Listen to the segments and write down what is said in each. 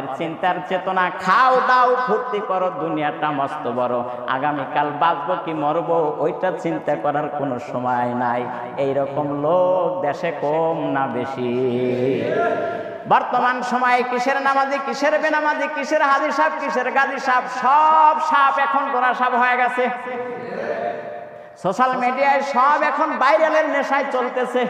ওদের চিন্তার চেতনা, খাও দাও ফুর্তি করো, দুনিয়াটা মস্ত বড়, আগামীকাল বাঁচবো কি মরবো ওইটা চিন্তা করার কোনো সময় নাই। এইরকম লোক দেশে কম না বেশি? বর্তমান সময়ে কিসের নামাজি, কিসের বেনামাজি, কিসের হাজি সাহেব, কিসের গাজী সাহেব, সব সাপ এখন গোরা সাপ হয়ে গেছে। সোশ্যাল মিডিয়ায় সব এখন ভাইরালের নেশায় চলতেছে।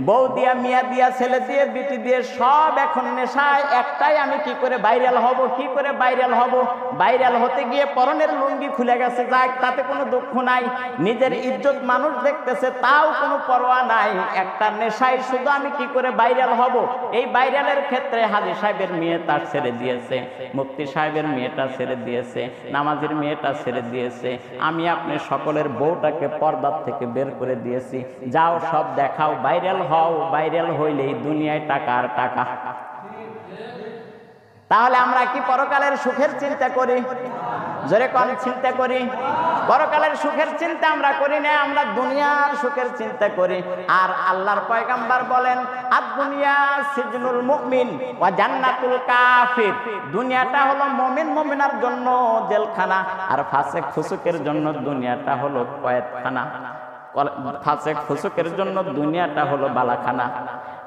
বউ দিয়া, মিয়া দিয়া, ছেলে দিয়ে, বিটি দিয়ে সব এখন নেশায়। একটাই, আমি কি করে ভাইরাল হব, কি করে ভাইরাল হব। ভাইরাল হতে গিয়ে পরনের লুঙ্গি খুলে গেছে, যাক তাতে কোনো দুঃখ নাই। নিজের ইজ্জত মানুষ দেখতেছে, তাও কোনো পরোয়া নাই। একটা নেশায় শুধু আমি কি করে ভাইরাল হব। এই ভাইরালের ক্ষেত্রে হাজী সাহেবের মেয়ে তার ছেড়ে দিয়েছে, মুফতি সাহেবের মেয়েটা ছেড়ে দিয়েছে, নামাজের মেয়েটা ছেড়ে দিয়েছে। আমি আপনি সকলের বউটাকে পর্দার থেকে বের করে দিয়েছি। যাও সব দেখাও, ভাইরাল হও, ভাইরাল হইলেই দুনিয়ায় টাকা আর টাকা। তাহলে আমরা কি পরকালের সুখের চিন্তা করি? জোরে কোন চিন্তা করি? পরকালের সুখের চিন্তা আমরা করি না, আমরা দুনিয়ার সুখের চিন্তা করি। আর আল্লাহর পয়গম্বর বলেন, আদ-দুনিয়া সিজনুল মুমিন ওয়া জান্নাতুল কাফির। দুনিয়াটা হলো মুমিন মুমিনার জন্য জেলখানা, আর ফাসিক ফুসুকের জন্য দুনিয়াটা হলো কয়েদখানা। ফাসিক ফুসুকের জন্য দুনিয়াটা হলো বালাখানা।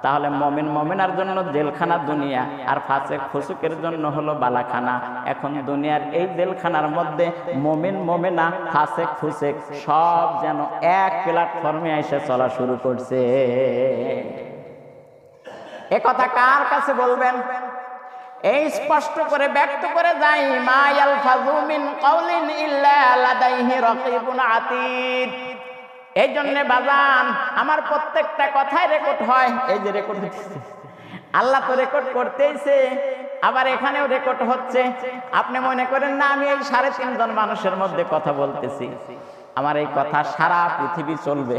তাহলে মুমিন মুমিনার জন্য জেলখানা দুনিয়া, আর ফাসিক ফুসুকের জন্য হলো বালাখানা। এখন দুনিয়ার এই জেলখানার মধ্যে মুমিন মুমিনা, ফাসিক ফুসুক সব যেন এক প্ল্যাটফর্মে এসে চলা শুরু করছে। এ কথা কার কাছে বলবেন? এই স্পষ্ট করে ব্যক্ত করে যাই, মা ইয়ালফাযু মিন কাওলিন ইল্লা লাদাইহি রাকীবুন আতীদ। এই জন্য বাজান, আমার প্রত্যেকটা কথাই রেকর্ড হয়। এই যে রেকর্ড হচ্ছে, আল্লাহ তো রেকর্ড করতেইছে, আবার এখানেও রেকর্ড হচ্ছে। আপনি মনে করেন না আমি এই 3.5 জন মানুষের মধ্যে কথা বলতেছি? আমার এই কথা সারা পৃথিবী চলবে,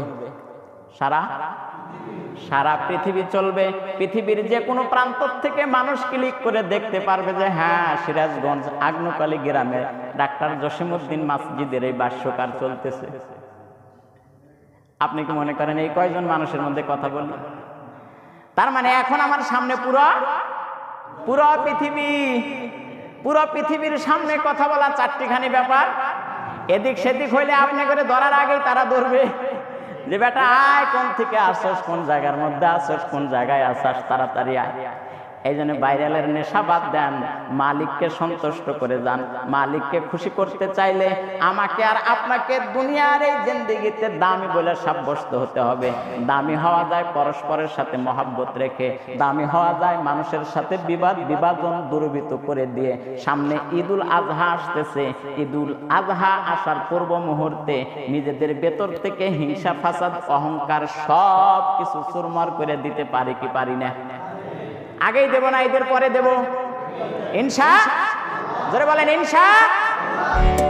সারা পৃথিবী চলবে। পৃথিবীর যে কোনো প্রান্ত থেকে মানুষ ক্লিক করে দেখতে পারবে যে হ্যাঁ, সিরাজগঞ্জ আগ্নেয়কালী গ্রামে ডাক্তার জসিমউদ্দিন মসজিদের এই ভাষ্যকার চলতেছে। আপনি কি মনে করেন এই কয়জন মানুষের মধ্যে কথা বলি? তার মানে এখন আমার সামনে পুরো পৃথিবীর সামনে কথা বলা 4টিখানি ব্যাপার। এদিক সেদিক হইলে আপনি করে ধরার আগেই তারা ধরবে যে বেটা আয়, কোন থেকে আসছস, কোন জায়গার মধ্যে আসছস, কোন জায়গায় আসছস, তাড়াতাড়ি আয়। এই জন্য ভাইরালের নেশা বাদ দেন, মালিককে সন্তুষ্ট করে যান। মালিককে খুশি করতে চাইলে আমাকে আর আপনাকে দুনিয়ার এই জিন্দেগিতে দামি বলে সাব্যস্ত হতে হবে। দামি হওয়া যায় পরস্পরের সাথে মহাব্বত রেখে, দামি হওয়া যায় মানুষের সাথে বিভাজন দূরীভূত করে দিয়ে। সামনে ঈদুল আজহা আসতেছে, ঈদুল আজহা আসার পূর্ব মুহূর্তে নিজেদের ভেতর থেকে হিংসা, ফাসাদ, অহংকার সব কিছু চুরমার করে দিতে পারি কি পারি না? আগেই দেব না ঈদের পরে দেব ইনশাআল্লাহ? জোরে বলেন ইনশাআল্লাহ।